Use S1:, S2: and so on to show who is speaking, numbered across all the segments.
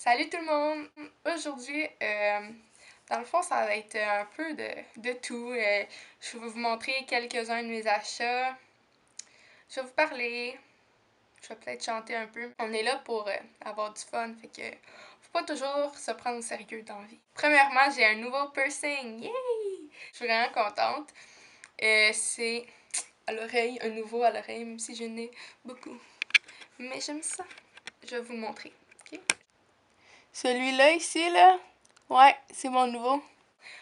S1: Salut tout le monde! Aujourd'hui, dans le fond, ça va être un peu de tout. Je vais vous montrer quelques-uns de mes achats. Je vais vous parler. Je vais peut-être chanter un peu. On est là pour avoir du fun, fait que faut pas toujours se prendre au sérieux dans la vie. Premièrement, j'ai un nouveau piercing! Yay! Je suis vraiment contente. C'est à l'oreille, un nouveau à l'oreille, même si je n'ai beaucoup. Mais j'aime ça. Je vais vous le montrer. Ok? Celui-là ici, là, ouais, c'est mon nouveau.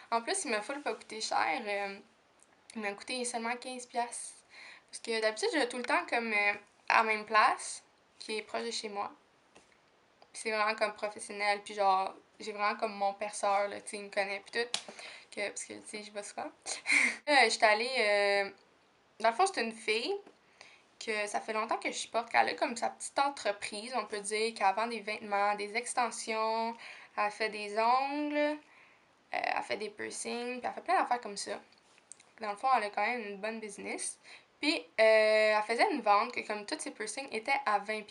S1: En plus, il m'a full pas coûté cher. Il m'a coûté seulement 15$. Parce que d'habitude, je vais tout le temps comme à la même place, qui est proche de chez moi. C'est vraiment comme professionnel, puis genre, j'ai vraiment comme mon perceur, là, tu sais, il me connaît, puis tout. Parce que, tu sais, je vais souvent. J'étais allée. Dans le fond, c'est une fille que ça fait longtemps que je supporte, qu'elle a comme sa petite entreprise, on peut dire, qu'elle vend des vêtements, des extensions, elle fait des ongles, elle fait des piercings, puis elle fait plein d'affaires comme ça. Dans le fond, elle a quand même une bonne business. Puis, elle faisait une vente que comme tous ses piercings étaient à 20$.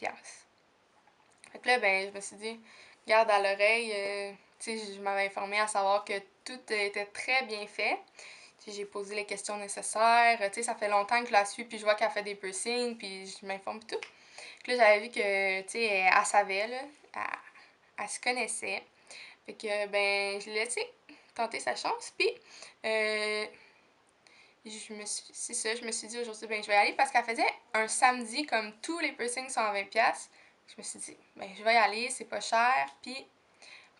S1: Fait que là, ben, je me suis dit, garde à l'oreille, tu sais, je m'avais informée à savoir que tout était très bien fait. J'ai posé les questions nécessaires. Tu sais, ça fait longtemps que je la suis, puis je vois qu'elle fait des piercings, puis je m'informe tout. Puis là, j'avais vu que, tu sais, elle savait, là, elle se connaissait. Fait que, ben, je l'ai laissé tenter sa chance, puis c'est ça, je me suis dit aujourd'hui, ben, je vais y aller parce qu'elle faisait un samedi, comme tous les piercings sont à 20$. Je me suis dit, ben, je vais y aller, c'est pas cher, puis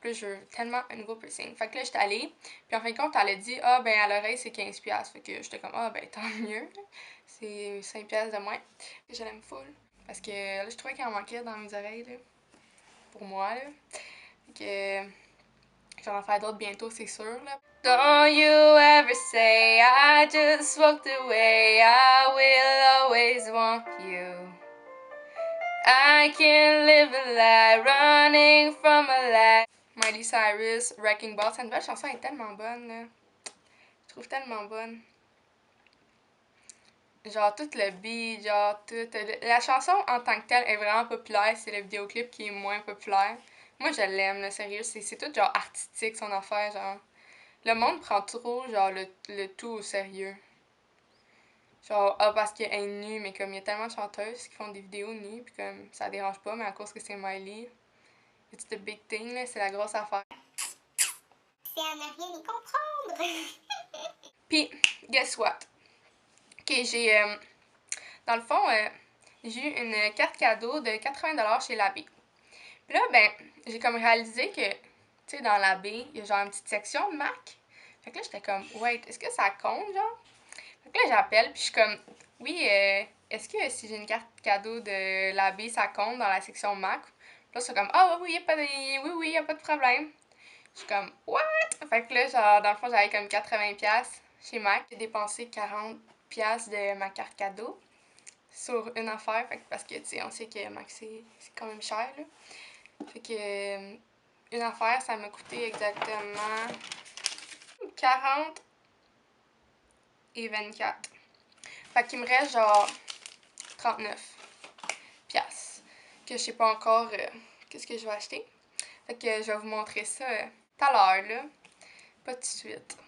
S1: là, je veux tellement un nouveau piercing. Fait que là, j'étais allée, puis en fin de compte, elle a dit, ah, ben, à l'oreille, c'est 15$. Fait que j'étais comme, ah, ben, tant mieux, c'est 5$ de moins. Je l'aime full, parce que là, je trouvais qu'il en manquait dans mes oreilles, là, pour moi, là. Fait que je vais en faire d'autres bientôt, c'est sûr, là. Don't you ever say I just walked away, I will always want you. I can't live a lie, running from a lie. Miley Cyrus, Wrecking Ball, cette nouvelle chanson est tellement bonne, là. Je trouve tellement bonne. Genre, tout le beat, genre, tout. La chanson en tant que telle est vraiment populaire, c'est le vidéoclip qui est moins populaire. Moi, je l'aime, là, sérieux, c'est tout genre artistique, son affaire, genre. Le monde prend trop, genre, le tout au sérieux. Genre, ah, parce qu'elle est nue, mais comme il y a tellement de chanteuses qui font des vidéos nues, puis comme ça dérange pas, mais à cause que c'est Miley, it's the big thing, là, c'est la grosse affaire.
S2: C'est à ne rien y comprendre.
S1: Puis, guess what? Ok, j'ai, dans le fond, j'ai eu une carte cadeau de 80$ chez l'abbé. Puis là, ben, j'ai comme réalisé que, tu sais, dans l'abbé, il y a genre une petite section Mac. Fait que là, j'étais comme, wait, est-ce que ça compte, genre? Fait que là, j'appelle, puis je suis comme, oui, est-ce que si j'ai une carte cadeau de l'abbé, ça compte dans la section Mac? Puis là, c'est comme, ah oui, oui, y a pas de problème. Je suis comme, what? Fait que là, genre, dans le fond, j'avais comme 80$ chez Mac. J'ai dépensé 40$ de ma carte cadeau sur une affaire, fait que parce que, tu sais, on sait que Mac, c'est quand même cher, là. Fait que, une affaire, ça m'a coûté exactement 40 et 24. Fait qu'il me reste genre 39$ que je sais pas encore qu'est-ce que je vais acheter. Fait que je vais vous montrer ça tout à l'heure, là. Pas tout de suite.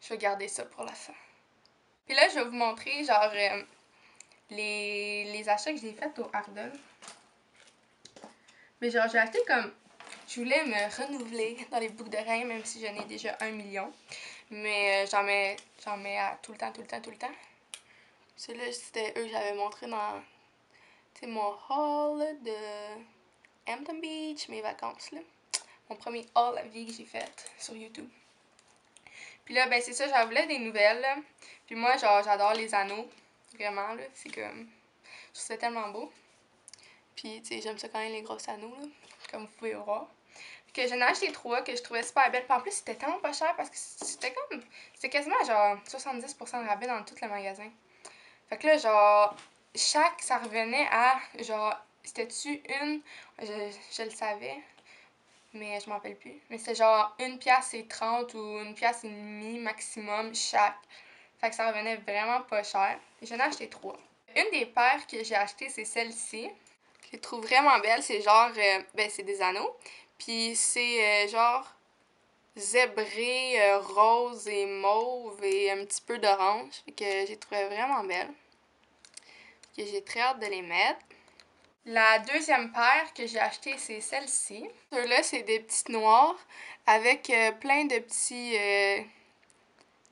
S1: Je vais garder ça pour la fin. Puis là, je vais vous montrer, genre, les achats que j'ai faits au Ardell. Mais genre, j'ai acheté comme... Je voulais me renouveler dans les boucles d'oreilles, même si j'en ai déjà 1 million. Mais j'en mets à tout le temps. Ceux-là, c'était eux que j'avais montré dans mon haul de Hampton Beach, mes vacances, là. Mon premier haul à vie que j'ai fait sur YouTube. Puis là, ben c'est ça, j'en voulais des nouvelles, là. Puis moi, genre, j'adore les anneaux. Vraiment, là. C'est comme... Je trouve ça tellement beau. Puis, tu sais, j'aime ça quand même, les gros anneaux, là. Comme vous pouvez voir. Puis que j'en ai acheté 3 que je trouvais super belles. Puis en plus, c'était tellement pas cher parce que c'était comme... C'était quasiment, genre, 70% de rabais dans tout le magasin. Fait que là, genre, ça revenait à, genre, c'était-tu une... Je le savais, mais je m'en rappelle plus. Mais c'est genre 1,30$ ou 1,5$ maximum chaque. Fait que ça revenait vraiment pas cher. Et j'en ai acheté 3. Une des paires que j'ai achetées, c'est celle-ci. Je les trouve vraiment belles. C'est genre, ben c'est des anneaux. Puis c'est genre zébré, rose et mauve et un petit peu d'orange. Fait que j'ai trouvé vraiment belles. Que j'ai très hâte de les mettre. La deuxième paire que j'ai achetée, c'est celle-ci. Ceux-là, c'est des petites noires avec plein de petits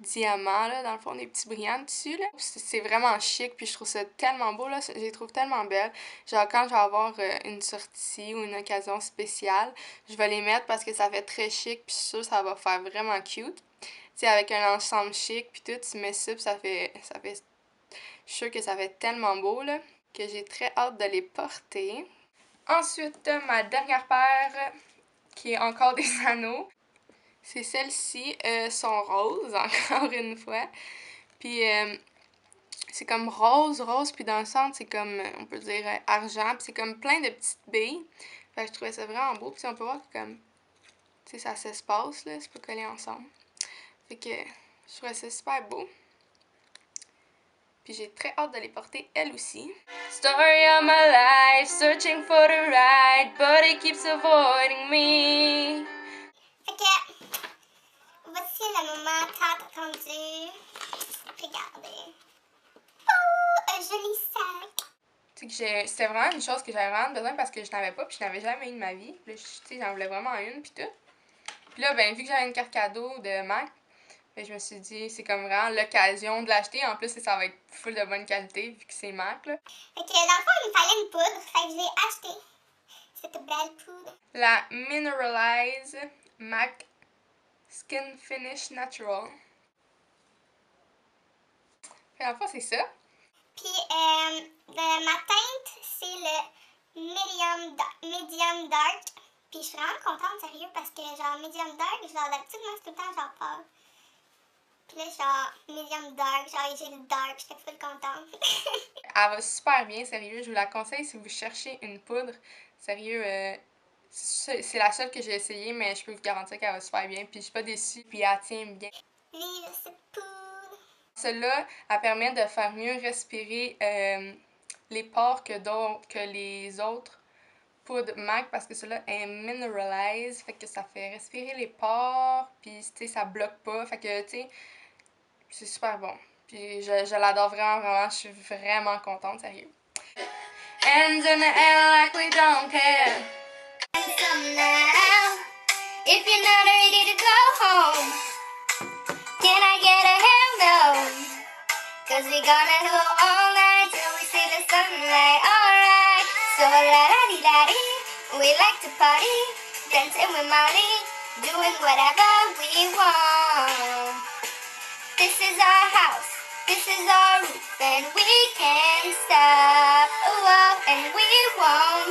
S1: diamants, là, dans le fond, des petits brillants dessus, là. C'est vraiment chic, puis je trouve ça tellement beau, là. Je les trouve tellement belles. Genre, quand je vais avoir une sortie ou une occasion spéciale, je vais les mettre parce que ça fait très chic, puis je suis sûre que ça va faire vraiment cute. Tu sais, avec un ensemble chic, puis tout, tu mets ça, puis je suis sûre que ça fait tellement beau, là, que j'ai très hâte de les porter. Ensuite, ma dernière paire, qui est encore des anneaux. C'est celles-ci, sont roses, encore une fois. Puis c'est comme rose, puis dans le centre, c'est comme, on peut dire, argent. Puis c'est comme plein de petites billes. Fait que je trouvais ça vraiment beau. Puis on peut voir que comme, tu sais, ça s'espace, là, c'est pas collé ensemble. Fait que je trouvais ça super beau. Puis j'ai très hâte de les porter, elles aussi. Story of my life, searching for the right, but it keeps avoiding me.
S2: Fait que, voici le moment tant attendu. Regardez. Oh, un joli sac.
S1: Tu sais que c'était vraiment une chose que j'avais vraiment besoin parce que je n'avais pas, puis je n'avais jamais eu de ma vie. Puis là, tu sais, j'en voulais vraiment une, puis tout. Puis là, ben, vu que j'avais une carte cadeau de Mac, ben, je me suis dit, c'est comme vraiment l'occasion de l'acheter. En plus, ça va être full de bonne qualité, vu que c'est Mac, là.
S2: Fait que, dans le fond, il me fallait une poudre. Fait que j'ai acheté cette belle poudre.
S1: La Mineralize Mac Skin Finish Natural. Fait en fait, c'est ça.
S2: Puis, ma teinte, c'est le medium dark. Puis, je suis vraiment contente, sérieux, parce que, genre, medium dark, genre, d'habitude, moi, c'est tout le temps, genre, pâle. Puis là, genre, medium dark, genre, j'ai le dark, j'étais full contente.
S1: Elle va super bien, sérieux. Je vous la conseille si vous cherchez une poudre. Sérieux, c'est la seule que j'ai essayée, mais je peux vous garantir qu'elle va super bien. Puis je suis pas déçue, puis elle tient bien.
S2: Vive cette poudre!
S1: Celle-là, elle permet de faire mieux respirer les pores que les autres poudres MAC parce que celle-là est mineralize, fait que ça fait respirer les pores, puis tu sais, ça bloque pas, fait que tu sais, c'est super bon. Puis je l'adore vraiment, je suis vraiment contente, sérieux. Hands in the air like we don't care.
S2: Some now, if you're not ready to go home, can I get a hell no? Cause we gonna go all night till we see the sunlight, alright. So la-da-dee-da-dee, we like to party, dancing with Molly, doing whatever we want. This is our house, this is our roof, and we can't stop, oh, and we won't